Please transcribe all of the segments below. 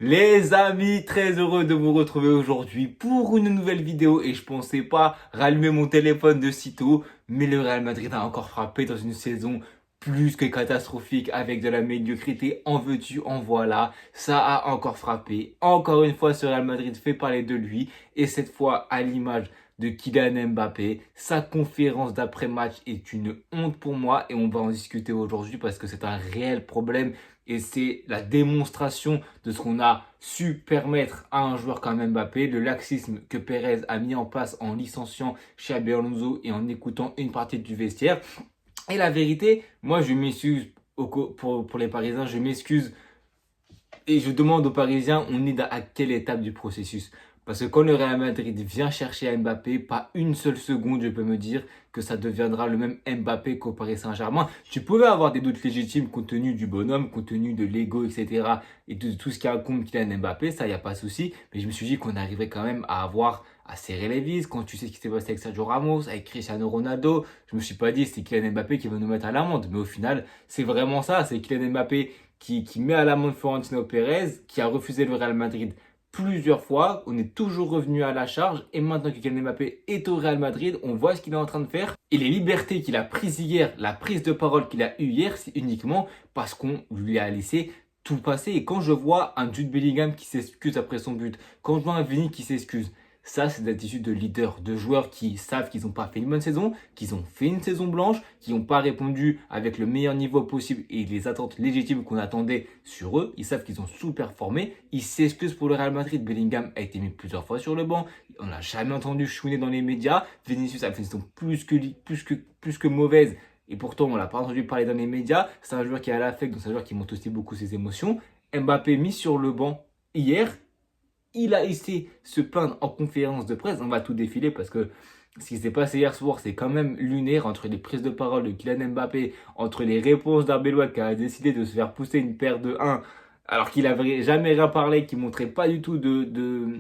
Les amis, très heureux de vous retrouver aujourd'hui pour une nouvelle vidéo et je pensais pas rallumer mon téléphone de sitôt, mais le Real Madrid a encore frappé dans une saison plus que catastrophique avec de la médiocrité, en veux-tu, en voilà, ça a encore frappé. Encore une fois, ce Real Madrid fait parler de lui et cette fois à l'image de Kylian Mbappé. Sa conférence d'après-match est une honte pour moi et on va en discuter aujourd'hui parce que c'est un réel problème et c'est la démonstration de ce qu'on a su permettre à un joueur comme Mbappé, le laxisme que Pérez a mis en place en licenciant Xabi Alonso et en écoutant une partie du vestiaire. Et la vérité, moi je m'excuse pour les Parisiens, je m'excuse et je demande aux Parisiens, on est à quelle étape du processus? Parce que quand le Real Madrid vient chercher à Mbappé, pas une seule seconde, je peux me dire que ça deviendra le même Mbappé qu'au Paris Saint-Germain. Tu pouvais avoir des doutes légitimes compte tenu du bonhomme, compte tenu de l'ego, etc. et de tout ce qui incombe Kylian Mbappé, ça, il n'y a pas de souci. Mais je me suis dit qu'on arriverait quand même à serrer les vis. Quand tu sais ce qui s'est passé avec Sergio Ramos, avec Cristiano Ronaldo, je me suis pas dit c'est Kylian Mbappé qui va nous mettre à l'amende. Mais au final, c'est vraiment ça. C'est Kylian Mbappé qui met à l'amende Florentino Pérez, qui a refusé le Real Madrid plusieurs fois. On est toujours revenu à la charge. Et maintenant que Kylian Mbappé est au Real Madrid, on voit ce qu'il est en train de faire. Et les libertés qu'il a prises hier, la prise de parole qu'il a eue hier, c'est uniquement parce qu'on lui a laissé tout passer. Et quand je vois un Jude Bellingham qui s'excuse après son but, quand je vois un Vini qui s'excuse, ça, c'est l'attitude de leader, de joueurs qui savent qu'ils n'ont pas fait une bonne saison, qu'ils ont fait une saison blanche, qui n'ont pas répondu avec le meilleur niveau possible et les attentes légitimes qu'on attendait sur eux. Ils savent qu'ils ont sous-performé. Ils s'excusent pour le Real Madrid. Bellingham a été mis plusieurs fois sur le banc. On n'a jamais entendu chouiner dans les médias. Vinicius a fait une saison plus que mauvaise. Et pourtant, on l'a pas entendu parler dans les médias. C'est un joueur qui est à l'affect, donc c'est un joueur qui monte aussi beaucoup ses émotions. Mbappé mis sur le banc hier, il a essayé de se plaindre en conférence de presse. On va tout défiler parce que ce qui s'est passé hier soir, c'est quand même lunaire entre les prises de parole de Kylian Mbappé, entre les réponses d'Arbelois qui a décidé de se faire pousser une paire de 1 alors qu'il n'avait jamais rien parlé, qui montrait pas du tout de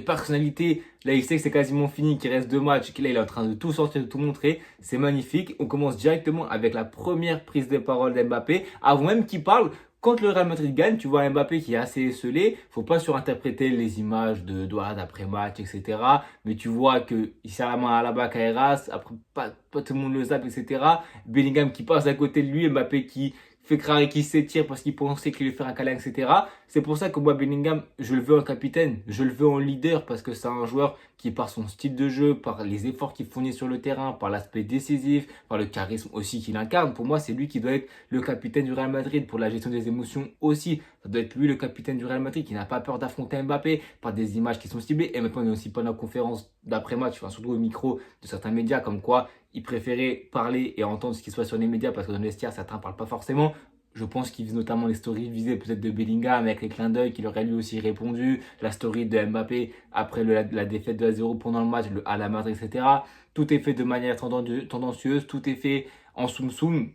personnalité. Là, il sait que c'est quasiment fini, qu'il reste 2 matchs, qu'il est en train de tout sortir, de tout montrer. C'est magnifique. On commence directement avec la première prise de parole d'Mbappé, avant même qu'il parle. Quand le Real Madrid gagne, tu vois Mbappé qui est assez esselé. Faut pas surinterpréter les images de Douad après match, etc. Mais tu vois que il serre la main à la Kairas, après pas tout le monde le zappe, etc. Bellingham qui passe à côté de lui, Mbappé qui fait craquer, qui s'étire parce qu'il pensait qu'il allait faire un câlin, etc. C'est pour ça que moi, Bellingham, je le veux en capitaine, je le veux en leader parce que c'est un joueur qui, par son style de jeu, par les efforts qu'il fournit sur le terrain, par l'aspect décisif, par le charisme aussi qu'il incarne, pour moi, c'est lui qui doit être le capitaine du Real Madrid pour la gestion des émotions aussi. Ça doit être lui le capitaine du Real Madrid qui n'a pas peur d'affronter Mbappé par des images qui sont ciblées. Et maintenant, on est aussi pendant la conférence d'après-match, enfin, surtout au micro de certains médias, comme quoi il préférait parler et entendre ce qui se passe sur les médias parce que dans le vestiaire, certains ne parlent pas forcément. Je pense qu'il vise notamment les stories visées peut-être de Bellingham avec les clins d'œil qu'il aurait lui aussi répondu, la story de Mbappé après la défaite de 1-0 pendant le match, à la Madrid, etc. Tout est fait de manière tendancieuse, tout est fait en soum-soum.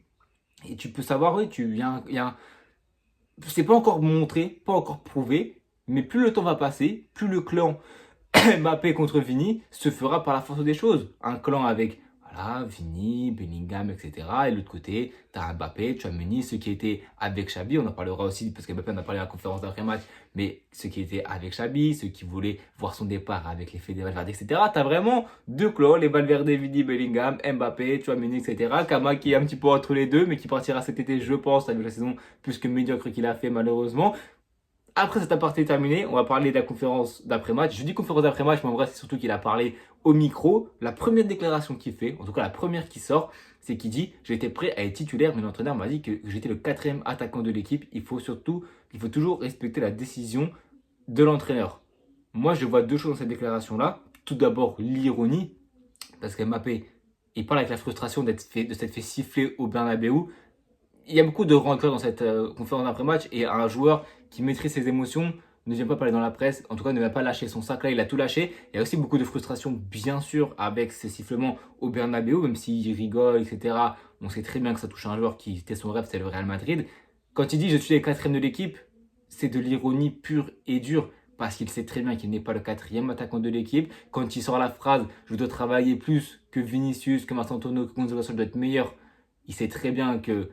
Et tu peux savoir, oui, c'est pas encore montré, pas encore prouvé, mais plus le temps va passer, plus le clan Mbappé contre Vini se fera par la force des choses. Un clan avec voilà, Vini, Bellingham, etc. Et de l'autre côté, tu as Mbappé, Tchouaméni, ceux qui étaient avec Xabi. On en parlera aussi parce que Mbappé en a parlé à la conférence d'après-match. Mais ceux qui étaient avec Xabi, ceux qui voulaient voir son départ avec l'effet des Valverde, etc. Tu as vraiment deux clans, les Valverde, Vini, Bellingham, Mbappé, Tchouaméni, etc. Kama qui est un petit peu entre les deux, mais qui partira cet été, je pense, avec la saison plus que médiocre qu'il a fait malheureusement. Après cette aparté terminée, on va parler de la conférence d'après-match. Je dis conférence d'après-match, mais en vrai, c'est surtout qu'il a parlé au micro. La première déclaration qu'il fait, en tout cas la première qui sort, c'est qu'il dit: j'étais prêt à être titulaire, mais l'entraîneur m'a dit que j'étais le quatrième attaquant de l'équipe. Il faut toujours respecter la décision de l'entraîneur. Moi, je vois deux choses dans cette déclaration-là. Tout d'abord, l'ironie, parce que Mbappé, il parle avec la frustration de s'être fait siffler au Bernabeu. Il y a beaucoup de rancœur dans cette conférence d'après-match et un joueur qui maîtrise ses émotions ne vient pas parler dans la presse, en tout cas ne va pas lâcher son sac là, il a tout lâché. Il y a aussi beaucoup de frustration bien sûr avec ces sifflements au Bernabeu, même s'il rigole, etc. On sait très bien que ça touche un joueur qui était son rêve, c'est le Real Madrid. Quand il dit je suis le quatrième de l'équipe, c'est de l'ironie pure et dure parce qu'il sait très bien qu'il n'est pas le quatrième attaquant de l'équipe. Quand il sort la phrase je dois travailler plus que Vinicius, que Marc Antonio, que Gonzalo, je dois être meilleur, il sait très bien que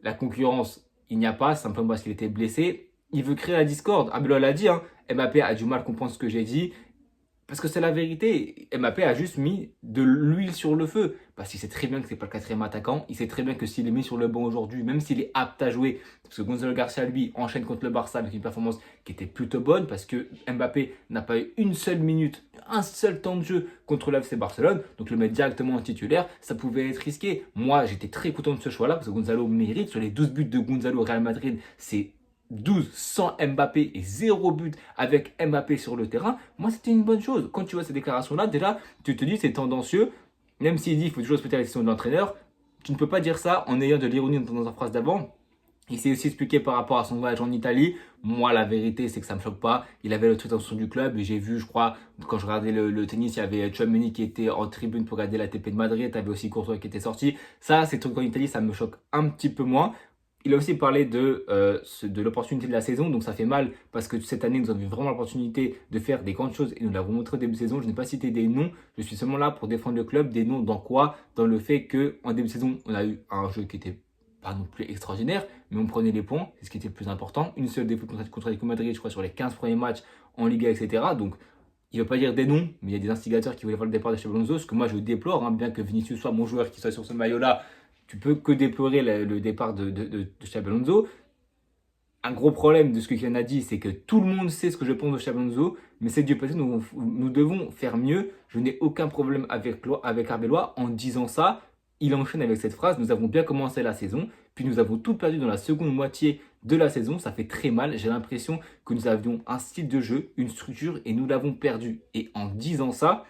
la concurrence, il n'y a pas, simplement parce qu'il était blessé. il veut créer la discorde. Arbeloa l'a dit, hein, Mbappé a du mal à comprendre ce que j'ai dit. Parce que c'est la vérité. Mbappé a juste mis de l'huile sur le feu. Parce qu'il sait très bien que c'est pas le quatrième attaquant. Il sait très bien que s'il est mis sur le banc aujourd'hui, même s'il est apte à jouer, parce que Gonzalo Garcia, lui, enchaîne contre le Barça avec une performance qui était plutôt bonne, parce que Mbappé n'a pas eu une seule minute, un seul temps de jeu contre l'FC Barcelone. Donc le mettre directement en titulaire, ça pouvait être risqué. Moi, j'étais très content de ce choix-là, parce que Gonzalo mérite. Sur les 12 buts de Gonzalo au Real Madrid, c'est 12 sans Mbappé et 0 but avec Mbappé sur le terrain, moi c'était une bonne chose. Quand tu vois ces déclarations-là, déjà, tu te dis c'est tendancieux, même s'il dit qu'il faut toujours respecter la décision de l'entraîneur, tu ne peux pas dire ça en ayant de l'ironie dans sa phrase d'avant. Il s'est aussi expliqué par rapport à son voyage en Italie. Moi, la vérité, c'est que ça ne me choque pas. Il avait le truc du club et j'ai vu, je crois, quand je regardais le tennis, il y avait Tchouaméni qui était en tribune pour regarder la TP de Madrid. Tu avais aussi Courtois qui était sorti. Ça, ces trucs en Italie, ça me choque un petit peu moins. Il a aussi parlé de l'opportunité de la saison, donc ça fait mal parce que cette année, nous avons eu vraiment l'opportunité de faire des grandes choses et nous l'avons montré au début de saison. Je n'ai pas cité des noms, je suis seulement là pour défendre le club. Des noms dans quoi? Dans le fait qu'en début de saison, on a eu un jeu qui était pas non plus extraordinaire, mais on prenait les points, c'est ce qui était le plus important. Une seule défaite contre l'Atlético Madrid, je crois, sur les 15 premiers matchs en Liga, etc. Donc, il ne veut pas dire des noms, mais il y a des instigateurs qui voulaient voir le départ de Xabi Alonso, ce que moi je déplore, hein, bien que Vinicius soit mon joueur qui soit sur ce maillot-là, tu peux que déplorer le départ de Xabi Alonso. Un gros problème de ce que Kylian a dit, c'est que tout le monde sait ce que je pense de Xabi Alonso, mais c'est Dieu peut-être nous devons faire mieux. Je n'ai aucun problème avec Arbeloa en disant ça. Il enchaîne avec cette phrase, nous avons bien commencé la saison, puis nous avons tout perdu dans la seconde moitié de la saison. Ça fait très mal. J'ai l'impression que nous avions un style de jeu, une structure, et nous l'avons perdu. Et en disant ça,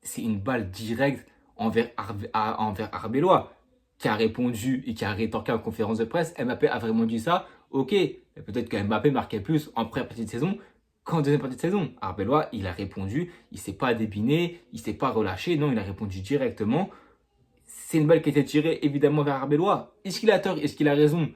c'est une balle directe envers Arbeloa, qui a répondu et qui a rétorqué en conférence de presse. Mbappé a vraiment dit ça. Ok, peut-être que Mbappé marquait plus en première partie de saison qu'en deuxième partie de saison. Arbeloa, il a répondu, il ne s'est pas débiné, il ne s'est pas relâché, non, il a répondu directement. C'est une balle qui a été tirée évidemment vers Arbeloa. Est-ce qu'il a tort? Est-ce qu'il a raison?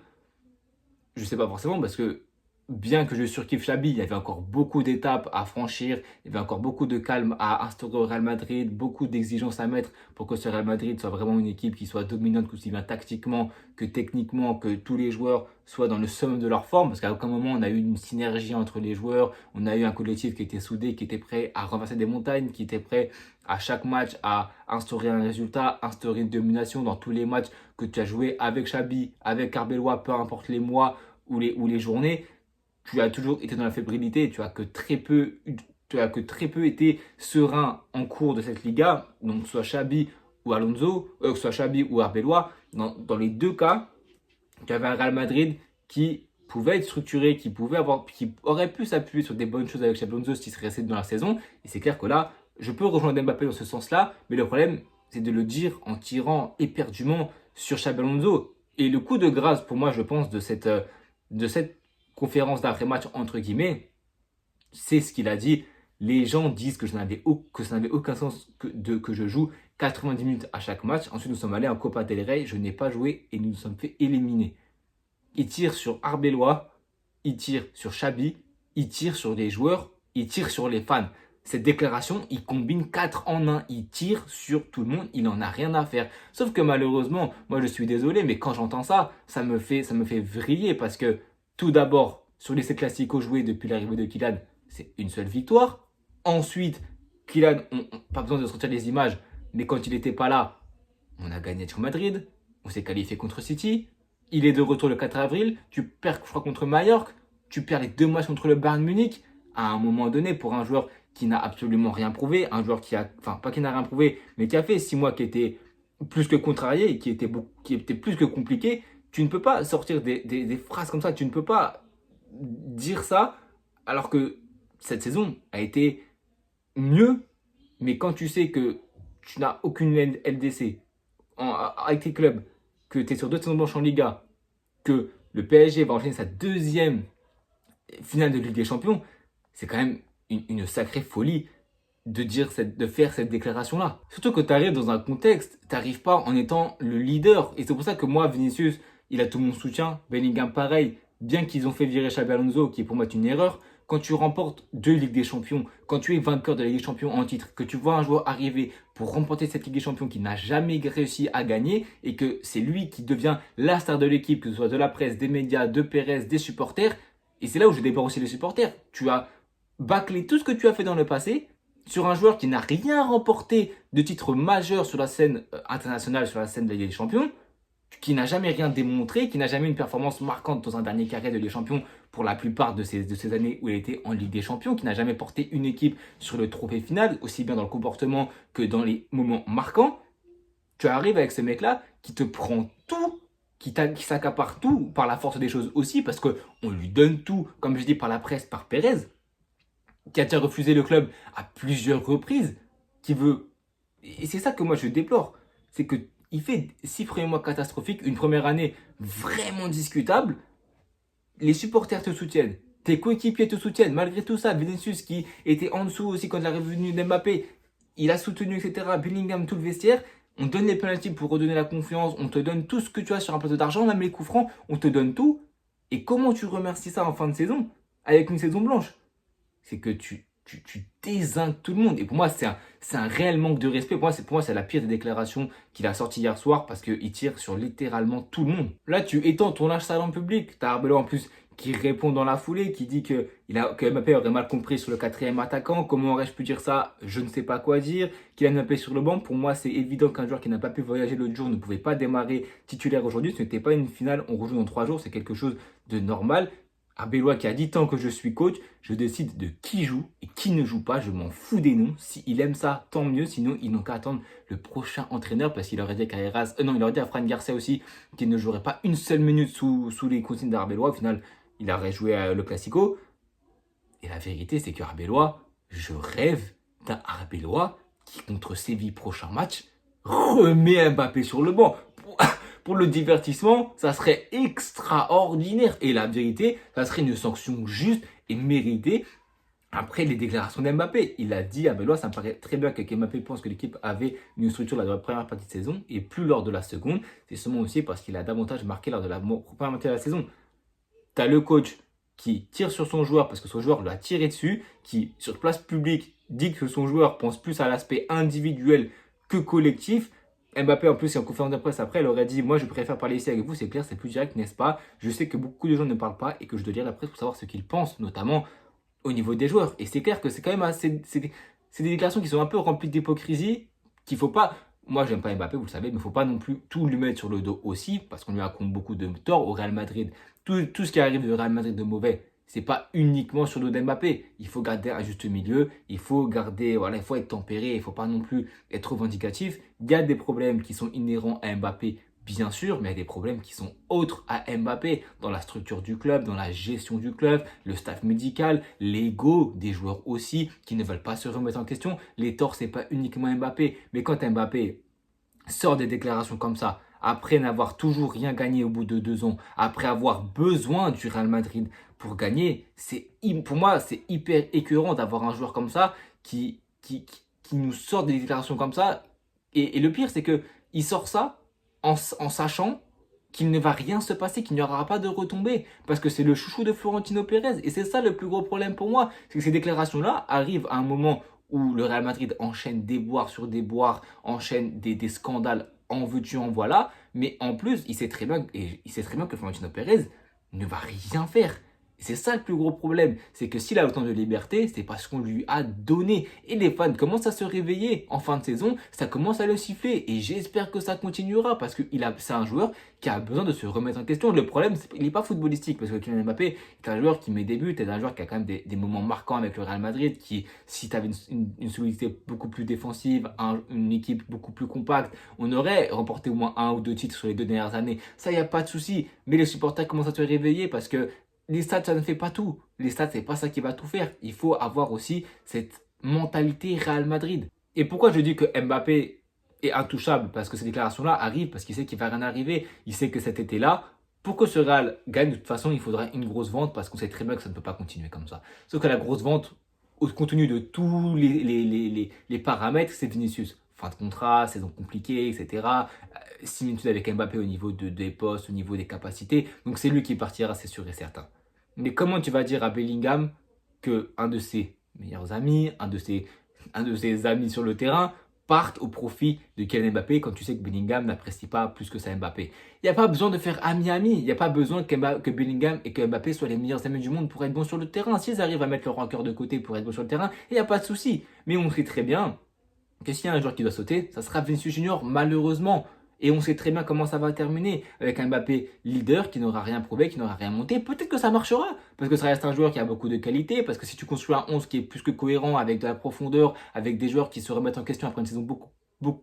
Je ne sais pas forcément parce que bien que je surkiffe Xabi, il y avait encore beaucoup d'étapes à franchir, il y avait encore beaucoup de calme à instaurer au Real Madrid, beaucoup d'exigences à mettre pour que ce Real Madrid soit vraiment une équipe qui soit dominante, aussi bien tactiquement que techniquement, que tous les joueurs soient dans le summum de leur forme, parce qu'à aucun moment on a eu une synergie entre les joueurs, on a eu un collectif qui était soudé, qui était prêt à renverser des montagnes, qui était prêt à chaque match à instaurer un résultat, instaurer une domination dans tous les matchs que tu as joué avec Xabi, avec Arbeloa, peu importe les mois ou les journées. Tu as toujours été dans la fébrilité, tu as que très peu été serein en cours de cette Liga, donc soit Xabi ou Alonso, soit Xabi ou Arbeloa. Dans les deux cas, tu avais un Real Madrid qui pouvait être structuré, qui aurait pu s'appuyer sur des bonnes choses avec Xabi Alonso s'il serait resté dans la saison. Et c'est clair que là, je peux rejoindre Mbappé dans ce sens-là, mais le problème, c'est de le dire en tirant éperdument sur Xabi Alonso. Et le coup de grâce, pour moi, je pense, de cette conférence d'après-match, entre guillemets, c'est ce qu'il a dit. Les gens disent que ça n'avait aucun sens que je joue 90 minutes à chaque match. Ensuite, nous sommes allés en Copa del Rey. Je n'ai pas joué et nous nous sommes fait éliminer. Il tire sur Arbeloa, il tire sur Xabi, il tire sur les joueurs, il tire sur les fans. Cette déclaration, il combine 4 en 1. Il tire sur tout le monde, il n'en a rien à faire. Sauf que malheureusement, moi je suis désolé, mais quand j'entends ça, ça me fait vriller parce que tout d'abord, sur les 7 classicos joués depuis l'arrivée de Kylian, c'est une seule victoire. Ensuite, Kylian, pas besoin de se retirer les images, mais quand il n'était pas là, on a gagné sur Madrid, on s'est qualifié contre City. Il est de retour le 4 avril, tu perds, je crois, contre Mallorca, tu perds les 2 matchs contre le Bayern Munich. À un moment donné, pour un joueur qui n'a absolument rien prouvé, un joueur pas qui n'a rien prouvé, mais qui a fait 6 mois qui étaient plus que contrariés et qui étaient plus que compliqués, tu ne peux pas sortir des phrases comme ça, tu ne peux pas dire ça alors que cette saison a été mieux, mais quand tu sais que tu n'as aucune LDC avec tes clubs, que tu es sur 2 saisons blanches en Liga, que le PSG va enchaîner sa 2e finale de Ligue des Champions, c'est quand même une sacrée folie de faire cette déclaration-là. Surtout que tu arrives dans un contexte, tu n'arrives pas en étant le leader. Et c'est pour ça que moi, Vinicius, il a tout mon soutien. Bellingham, pareil. Bien qu'ils ont fait virer Xabi Alonso, qui est pour moi une erreur, quand tu remportes 2 Ligues des Champions, quand tu es vainqueur de la Ligue des Champions en titre, que tu vois un joueur arriver pour remporter cette Ligue des Champions qui n'a jamais réussi à gagner et que c'est lui qui devient la star de l'équipe, que ce soit de la presse, des médias, de Pérez, des supporters, Et c'est là où je déplore aussi les supporters. Tu as bâclé tout ce que tu as fait dans le passé sur un joueur qui n'a rien remporté de titre majeur sur la scène internationale, sur la scène de la Ligue des Champions, qui n'a jamais rien démontré, qui n'a jamais eu une performance marquante dans un dernier carré de Ligue des Champions pour la plupart de ces années où il était en Ligue des Champions, qui n'a jamais porté une équipe sur le trophée final, aussi bien dans le comportement que dans les moments marquants. Tu arrives avec ce mec-là qui te prend tout, qui s'accapare tout par la force des choses aussi, parce qu'on lui donne tout, comme je dis, par la presse, par Pérez, qui a déjà refusé le club à plusieurs reprises, qui veut... Et c'est ça que moi je déplore, c'est qu'il fait 6 premiers mois catastrophiques, une première année vraiment discutable, les supporters te soutiennent, tes coéquipiers te soutiennent, malgré tout ça, Vinicius qui était en dessous aussi quand il est revenu d'Mbappé, il a soutenu, etc., Bellingham, tout le vestiaire, on te donne les penalties pour redonner la confiance, on te donne tout ce que tu as sur un plateau d'argent, même les coups francs, on te donne tout, et comment tu remercies ça en fin de saison, avec une saison blanche? C'est que tu désingues tout le monde. Et pour moi, c'est un réel manque de respect. Pour moi, c'est la pire des déclarations qu'il a sorties hier soir parce qu'il tire sur littéralement tout le monde. Là, tu étends ton lâche salon public. Tu as Arbeloa en plus qui répond dans la foulée, qui dit que Mbappé aurait mal compris sur le quatrième attaquant. Comment aurais-je pu dire ça? Je ne sais pas quoi dire. Qu'il a Mbappé sur le banc. Pour moi, c'est évident qu'un joueur qui n'a pas pu voyager l'autre jour ne pouvait pas démarrer titulaire aujourd'hui. Ce n'était pas une finale, on rejoue dans 3 jours. C'est quelque chose de normal. Arbeloa qui a dit tant que je suis coach, je décide de qui joue et qui ne joue pas. Je m'en fous des noms. S'il aime ça, tant mieux. Sinon, ils n'ont qu'à attendre le prochain entraîneur parce qu'il aurait dit à Eras, non, il aurait dit à Fran Garcia aussi qu'il ne jouerait pas une seule minute sous les consignes d'Arbeloa. Au final, il aurait joué le Classico. Et la vérité, c'est que Arbeloa, je rêve d'un Arbeloa qui, contre Séville prochain match, remet Mbappé sur le banc. Pour le divertissement, ça serait extraordinaire. Et la vérité, ça serait une sanction juste et méritée après les déclarations d'Mbappé. Il a dit à Arbeloa, ça me paraît très bien que Mbappé pense que l'équipe avait une structure lors de la première partie de saison et plus lors de la seconde. C'est seulement aussi parce qu'il a davantage marqué lors de la première moitié de la saison. Tu as le coach qui tire sur son joueur parce que son joueur lui a tiré dessus, qui sur place publique dit que son joueur pense plus à l'aspect individuel que collectif. Mbappé en plus en conférence de presse après, il aurait dit moi je préfère parler ici avec vous, c'est clair, c'est plus direct, n'est-ce pas? Je sais que beaucoup de gens ne parlent pas et que je dois lire la presse pour savoir ce qu'ils pensent, notamment au niveau des joueurs. Et c'est clair que c'est quand même assez, c'est des déclarations qui sont un peu remplies d'hypocrisie, qu'il faut pas... Moi, j'aime pas Mbappé, vous le savez, mais il ne faut pas non plus tout lui mettre sur le dos aussi, parce qu'on lui raconte beaucoup de tort au Real Madrid. Tout ce qui arrive du Real Madrid de mauvais, c'est pas uniquement sur le dos d'Mbappé. Il faut garder un juste milieu, il faut garder, voilà, il faut être tempéré, il ne faut pas non plus être trop vindicatif. Il y a des problèmes qui sont inhérents à Mbappé, bien sûr, mais il y a des problèmes qui sont autres à Mbappé, dans la structure du club, dans la gestion du club, le staff médical, l'ego des joueurs aussi, qui ne veulent pas se remettre en question. Les torts, c'est pas uniquement Mbappé, mais quand Mbappé sort des déclarations comme ça, après n'avoir toujours rien gagné au bout de 2 ans, après avoir besoin du Real Madrid pour gagner, pour moi, c'est hyper écœurant d'avoir un joueur comme ça qui nous sort des déclarations comme ça. Et le pire, c'est qu'il sort ça en sachant qu'il ne va rien se passer, qu'il n'y aura pas de retombées, parce que c'est le chouchou de Florentino Pérez. Et c'est ça le plus gros problème pour moi, c'est que ces déclarations-là arrivent à un moment où le Real Madrid enchaîne des boires sur des boires, enchaîne des scandales en veux-tu, en voilà, mais en plus, il sait très bien que Florentino Pérez ne va rien faire. Et c'est ça le plus gros problème, c'est que s'il a autant de liberté, c'est parce qu'on lui a donné. Et les fans commencent à se réveiller en fin de saison, ça commence à le siffler. Et j'espère que ça continuera, parce que c'est un joueur qui a besoin de se remettre en question. Le problème, il n'est pas footballistique, parce que Kylian Mbappé est un joueur qui met des buts, est un joueur qui a quand même des moments marquants avec le Real Madrid, qui, si tu avais une solidité beaucoup plus défensive, une équipe beaucoup plus compacte, on aurait remporté au moins 1 ou 2 titres sur les 2 dernières années. Ça, il n'y a pas de souci. Mais les supporters commencent à se réveiller, parce que les stats, ça ne fait pas tout. Les stats, c'est pas ça qui va tout faire. Il faut avoir aussi cette mentalité Real Madrid. Et pourquoi je dis que Mbappé est intouchable? Parce que ces déclarations-là arrivent, parce qu'il sait qu'il va rien arriver. Il sait que cet été-là, pour que ce Real gagne, de toute façon, il faudra une grosse vente, parce qu'on sait très bien que ça ne peut pas continuer comme ça. Sauf que la grosse vente, compte tenu de tous les paramètres, c'est Vinicius. Fin de contrat, saison compliquée, etc. Similitude avec Mbappé au niveau des postes, au niveau des capacités. Donc c'est lui qui partira, c'est sûr et certain. Mais comment tu vas dire à Bellingham que un de ses meilleurs amis, un de ses amis sur le terrain, partent au profit de Kylian Mbappé quand tu sais que Bellingham n'apprécie pas plus que ça Mbappé. Il n'y a pas besoin de faire ami-ami. Il n'y a pas besoin que Bellingham et que Mbappé soient les meilleurs amis du monde pour être bons sur le terrain. S'ils arrivent à mettre leur rancœur de côté pour être bons sur le terrain, il n'y a pas de souci. Mais on sait très bien que s'il y a un joueur qui doit sauter, ça sera Vinicius Junior, malheureusement. Et on sait très bien comment ça va terminer. Avec un Mbappé leader qui n'aura rien prouvé, qui n'aura rien monté. Peut-être que ça marchera. Parce que ça reste un joueur qui a beaucoup de qualité. Parce que si tu construis un 11 qui est plus que cohérent, avec de la profondeur, avec des joueurs qui se remettent en question après une saison beaucoup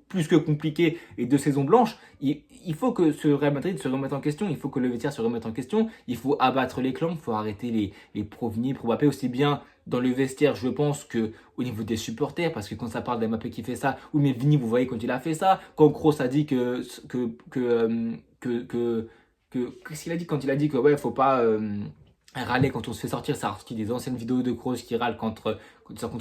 plus que compliquée et 2 saisons blanches, il faut que ce Real Madrid se remette en question, il faut que le vestiaire se remette en question, il faut abattre les clans, il faut arrêter les pro-Vini, pro-Mbappé, aussi bien dans le vestiaire, je pense, que au niveau des supporters, parce que quand ça parle d'Mbappé qui fait ça, ou mais Vini, vous voyez quand il a fait ça, quand Kroos a dit qu'est-ce qu'il a dit quand il a dit que ouais, faut pas râler quand on se fait sortir, ça a ressorti des anciennes vidéos de Kroos qui râle contre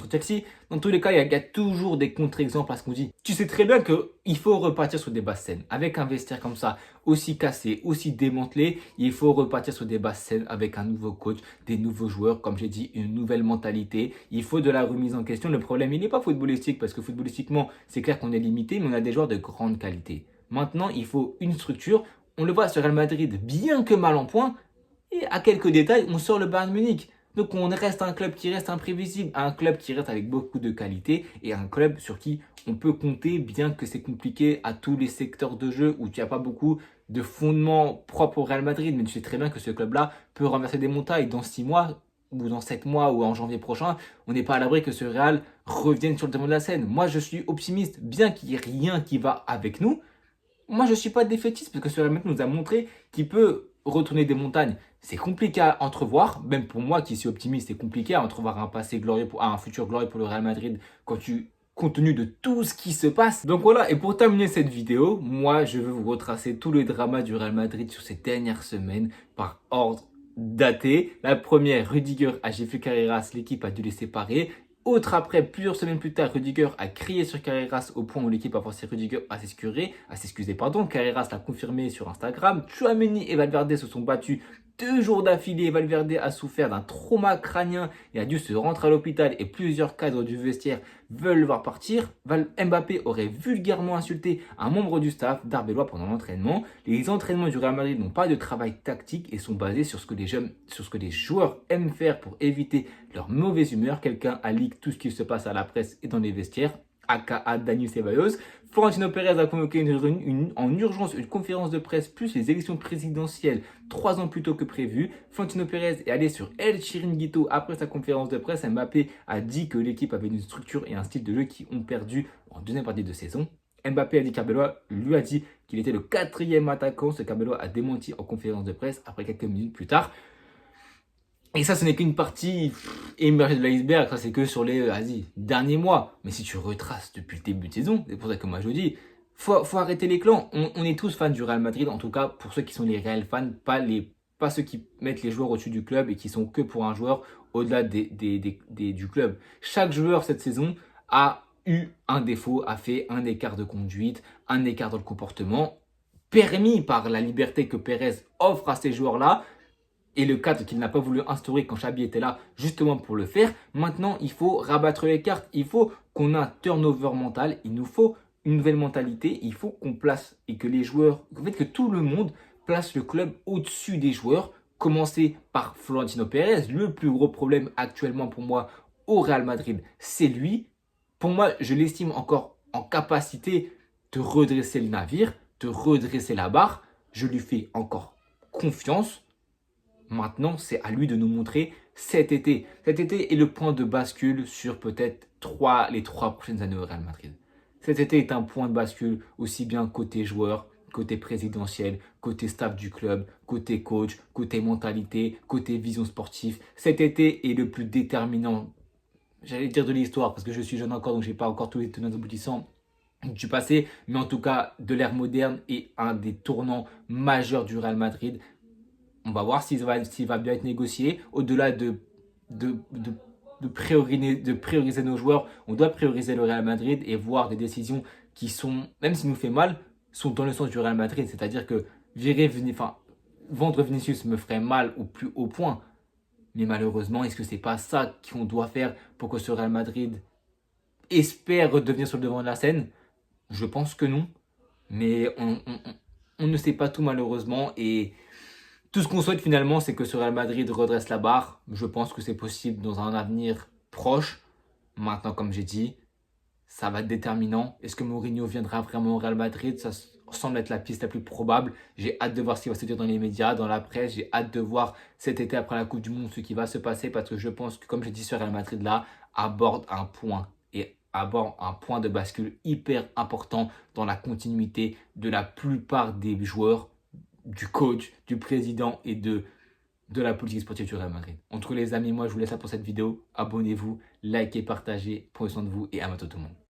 Chelsea. Dans tous les cas, il y a toujours des contre-exemples à ce qu'on dit. Tu sais très bien qu'il faut repartir sur des bases saines. Avec un vestiaire comme ça, aussi cassé, aussi démantelé, il faut repartir sur des bases saines avec un nouveau coach, des nouveaux joueurs, comme j'ai dit, une nouvelle mentalité. Il faut de la remise en question. Le problème, il n'est pas footballistique, parce que footballistiquement, c'est clair qu'on est limité, mais on a des joueurs de grande qualité. Maintenant, il faut une structure. On le voit sur Real Madrid, bien que mal en point, et à quelques détails, on sort le Bayern Munich. Donc on reste un club qui reste imprévisible, un club qui reste avec beaucoup de qualité et un club sur qui on peut compter, bien que c'est compliqué à tous les secteurs de jeu où tu n'as pas beaucoup de fondements propres au Real Madrid. Mais tu sais très bien que ce club-là peut renverser des montagnes dans 6 mois ou dans 7 mois ou en janvier prochain. On n'est pas à l'abri que ce Real revienne sur le devant de la scène. Moi, je suis optimiste, bien qu'il n'y ait rien qui va avec nous. Moi, je ne suis pas défaitiste parce que ce Real Madrid nous a montré qu'il peut retourner des montagnes. C'est compliqué à entrevoir, même pour moi qui suis optimiste, c'est compliqué à entrevoir un passé glorieux, un futur glorieux pour le Real Madrid compte tenu de tout ce qui se passe. Donc voilà, et pour terminer cette vidéo, moi je veux vous retracer tout le drama du Real Madrid sur ces dernières semaines par ordre daté. La première, Rudiger a giflé Carreras, l'équipe a dû les séparer. Autre après, plusieurs semaines plus tard, Rudiger a crié sur Carreras au point où l'équipe a forcé Rudiger à s'excuser. Carreras l'a confirmé sur Instagram. Tchouaméni et Valverde se sont battus 2 jours d'affilée. Valverde a souffert d'un trauma crânien et a dû se rentrer à l'hôpital et plusieurs cadres du vestiaire veulent le voir partir. Mbappé aurait vulgairement insulté un membre du staff d'Arbelois pendant l'entraînement. Les entraînements du Real Madrid n'ont pas de travail tactique et sont basés sur ce que les joueurs aiment faire pour éviter leur mauvaise humeur. Quelqu'un a leak tout ce qui se passe à la presse et dans les vestiaires, aka Daniel Ceballos. Florentino Pérez a convoqué en urgence une conférence de presse plus les élections présidentielles 3 ans plus tôt que prévu. Florentino Pérez est allé sur El Chiringuito après sa conférence de presse. Mbappé a dit que l'équipe avait une structure et un style de jeu qui ont perdu en deuxième partie de saison. Mbappé a dit qu'Arbelois lui a dit qu'il était le 4e attaquant. Ce qu'Arbelois a démenti en conférence de presse après quelques minutes plus tard. Et ça, ce n'est qu'une partie émergée de l'iceberg. Ça, c'est que sur les derniers mois. Mais si tu retraces depuis le début de saison, c'est pour ça que moi je dis, faut arrêter les clans. On est tous fans du Real Madrid, en tout cas pour ceux qui sont les réels fans, pas ceux qui mettent les joueurs au-dessus du club et qui sont que pour un joueur au-delà du club. Chaque joueur cette saison a eu un défaut, a fait un écart de conduite, un écart dans le comportement, permis par la liberté que Pérez offre à ces joueurs-là. Et le cadre qu'il n'a pas voulu instaurer quand Xabi était là justement pour le faire. Maintenant, il faut rabattre les cartes. Il faut qu'on ait un turnover mental. Il nous faut une nouvelle mentalité. Il faut qu'on place et que les joueurs, en fait, que tout le monde place le club au-dessus des joueurs. Commencer par Florentino Pérez. Le plus gros problème actuellement pour moi au Real Madrid, c'est lui. Pour moi, je l'estime encore en capacité de redresser le navire, de redresser la barre. Je lui fais encore confiance. Maintenant, c'est à lui de nous montrer cet été. Cet été est le point de bascule sur peut-être les 3 prochaines années au Real Madrid. Cet été est un point de bascule aussi bien côté joueur, côté présidentiel, côté staff du club, côté coach, côté mentalité, côté vision sportive. Cet été est le plus déterminant, j'allais dire de l'histoire parce que je suis jeune encore, donc je n'ai pas encore tous les tenants aboutissants du passé, mais en tout cas de l'ère moderne et un des tournants majeurs du Real Madrid. On va voir s'il va bien être négocié. Au-delà de prioriser nos joueurs, on doit prioriser le Real Madrid et voir des décisions qui sont, même s'il nous fait mal, sont dans le sens du Real Madrid. C'est-à-dire que vendre Vinicius me ferait mal au plus haut point. Mais malheureusement, est-ce que c'est pas ça qu'on doit faire pour que ce Real Madrid espère redevenir sur le devant de la scène? Je pense que non. Mais on ne sait pas tout malheureusement. Et tout ce qu'on souhaite finalement, c'est que ce Real Madrid redresse la barre. Je pense que c'est possible dans un avenir proche. Maintenant, comme j'ai dit, ça va être déterminant. Est-ce que Mourinho viendra vraiment au Real Madrid? Ça semble être la piste la plus probable. J'ai hâte de voir ce qui va se dire dans les médias, dans la presse. J'ai hâte de voir cet été après la Coupe du Monde ce qui va se passer parce que je pense que, comme j'ai dit, ce Real Madrid-là aborde un point et aborde un point de bascule hyper important dans la continuité de la plupart des joueurs, du coach, du président et de la politique sportive du Real Madrid. Entre les amis, moi je vous laisse là pour cette vidéo. Abonnez-vous, likez, partagez, prenez soin de vous et à bientôt tout le monde.